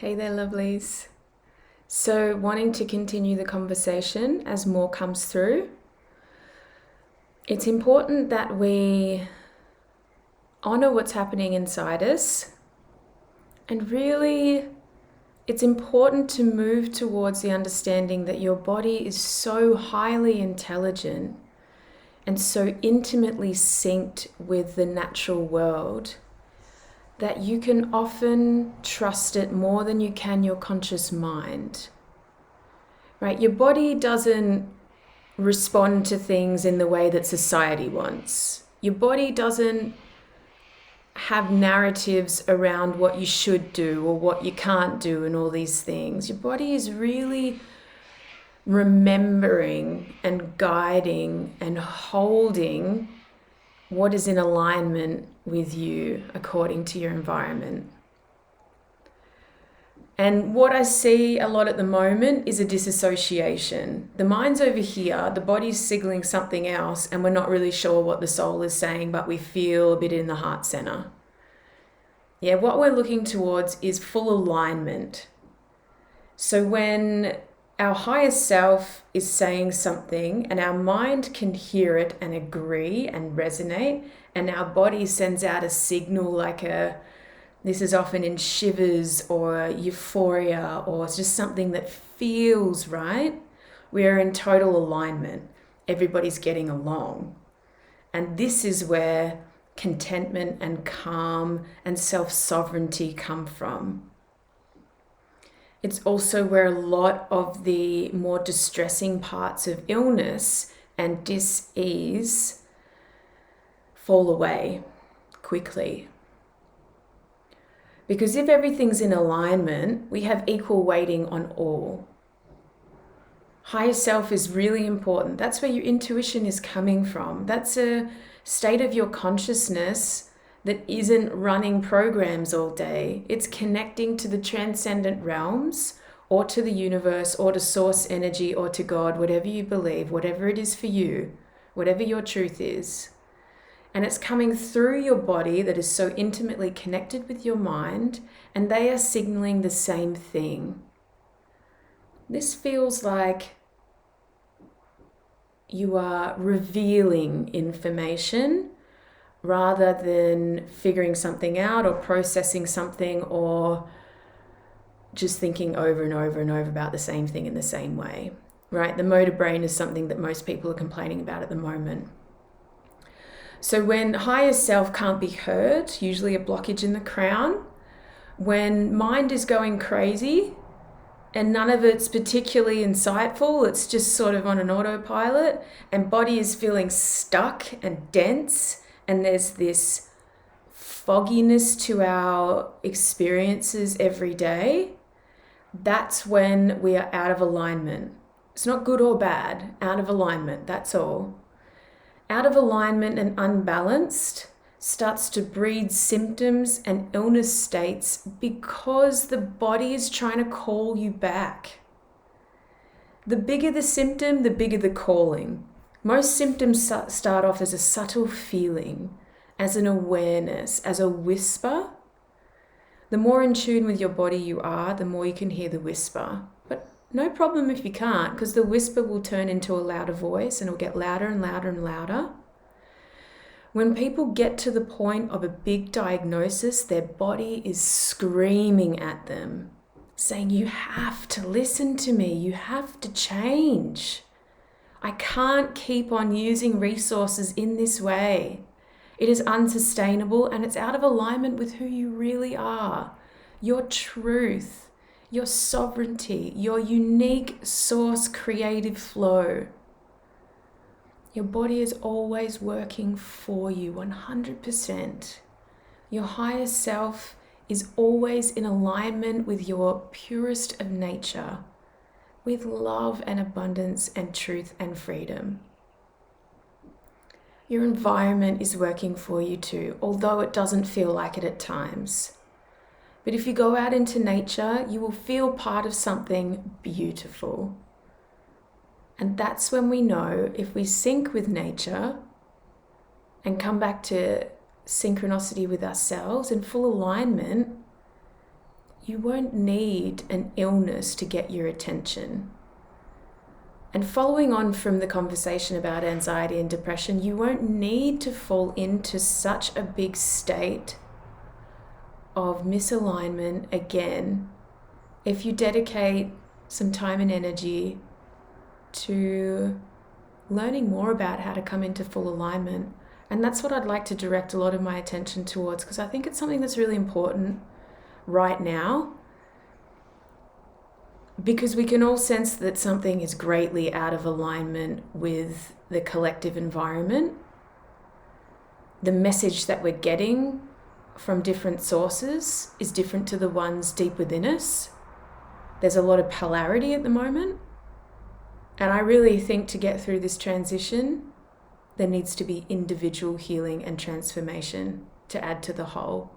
Hey there, lovelies. So, wanting to continue the conversation as more comes through, it's important that we honor what's happening inside us. And really, it's important to move towards the understanding that your body is so highly intelligent and so intimately synced with the natural world that you can often trust it more than you can your conscious mind. Right? Your body doesn't respond to things in the way that society wants. Your body doesn't have narratives around what you should do or what you can't do and all these things. Your body is really remembering and guiding and holding what is in alignment with you according to your environment. And what I see a lot at the moment is a disassociation. The mind's over here, the body's signaling something else, and we're not really sure what the soul is saying, but we feel a bit in the heart center. Yeah, what we're looking towards is full alignment. So when our higher self is saying something and our mind can hear it and agree and resonate, and our body sends out a signal like this is often in shivers or euphoria or it's just something that feels right, we're in total alignment. Everybody's getting along. And this is where contentment and calm and self-sovereignty come from. It's also where a lot of the more distressing parts of illness and dis-ease fall away quickly. Because if everything's in alignment, we have equal weighting on all. Higher self is really important. That's where your intuition is coming from. That's a state of your consciousness that isn't running programs all day. It's connecting to the transcendent realms or to the universe or to source energy or to God, whatever you believe, whatever it is for you, whatever your truth is. And it's coming through your body that is so intimately connected with your mind, and they are signaling the same thing. This feels like you are revealing information rather than figuring something out or processing something or just thinking over and over and over about the same thing in the same way, right? The motor brain is something that most people are complaining about at the moment. So when higher self can't be heard, usually a blockage in the crown, when mind is going crazy and none of it's particularly insightful, it's just sort of on an autopilot, and body is feeling stuck and dense, and there's this fogginess to our experiences every day, that's when we are out of alignment. It's not good or bad, out of alignment, that's all. Out of alignment and unbalanced starts to breed symptoms and illness states because the body is trying to call you back. The bigger the symptom, the bigger the calling. Most symptoms start off as a subtle feeling, as an awareness, as a whisper. The more in tune with your body you are, the more you can hear the whisper. But no problem if you can't, because the whisper will turn into a louder voice and it'll get louder and louder and louder. When people get to the point of a big diagnosis, their body is screaming at them, saying, you have to listen to me, you have to change. I can't keep on using resources in this way. It is unsustainable and it's out of alignment with who you really are, your truth, your sovereignty, your unique source creative flow. Your body is always working for you 100%. Your higher self is always in alignment with your purest of nature, with love and abundance and truth and freedom. Your environment is working for you too, although it doesn't feel like it at times. But if you go out into nature, you will feel part of something beautiful. And that's when we know if we sync with nature and come back to synchronicity with ourselves in full alignment, you won't need an illness to get your attention. And following on from the conversation about anxiety and depression, you won't need to fall into such a big state of misalignment again if you dedicate some time and energy to learning more about how to come into full alignment. And that's what I'd like to direct a lot of my attention towards, because I think it's something that's really important right now, because we can all sense that something is greatly out of alignment with the collective environment. The message that we're getting from different sources is different to the ones deep within us. There's a lot of polarity at the moment. And I really think to get through this transition, there needs to be individual healing and transformation to add to the whole.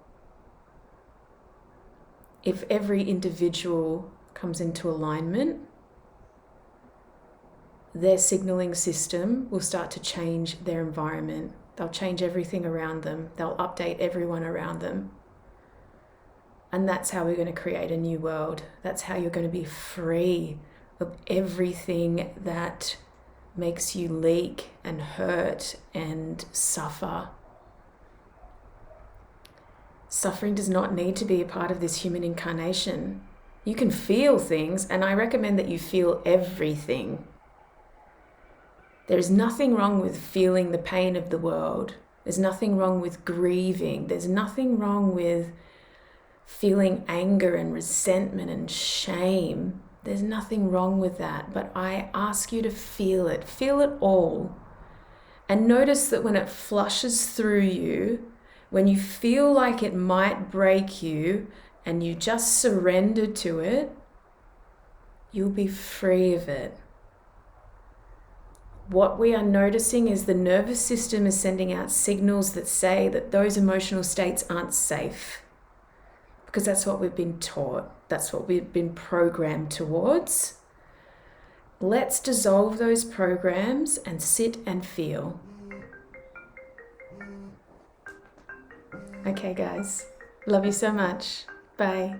If every individual comes into alignment, their signaling system will start to change their environment. They'll change everything around them. They'll update everyone around them. And that's how we're going to create a new world. That's how you're going to be free of everything that makes you leak and hurt and suffer. Suffering does not need to be a part of this human incarnation. You can feel things, and I recommend that you feel everything. There is nothing wrong with feeling the pain of the world. There's nothing wrong with grieving. There's nothing wrong with feeling anger and resentment and shame. There's nothing wrong with that, but I ask you to feel it all. And notice that when it flushes through you, when you feel like it might break you and you just surrender to it, you'll be free of it. What we are noticing is the nervous system is sending out signals that say that those emotional states aren't safe, because that's what we've been taught. That's what we've been programmed towards. Let's dissolve those programs and sit and feel. Okay, guys. Love you so much. Bye.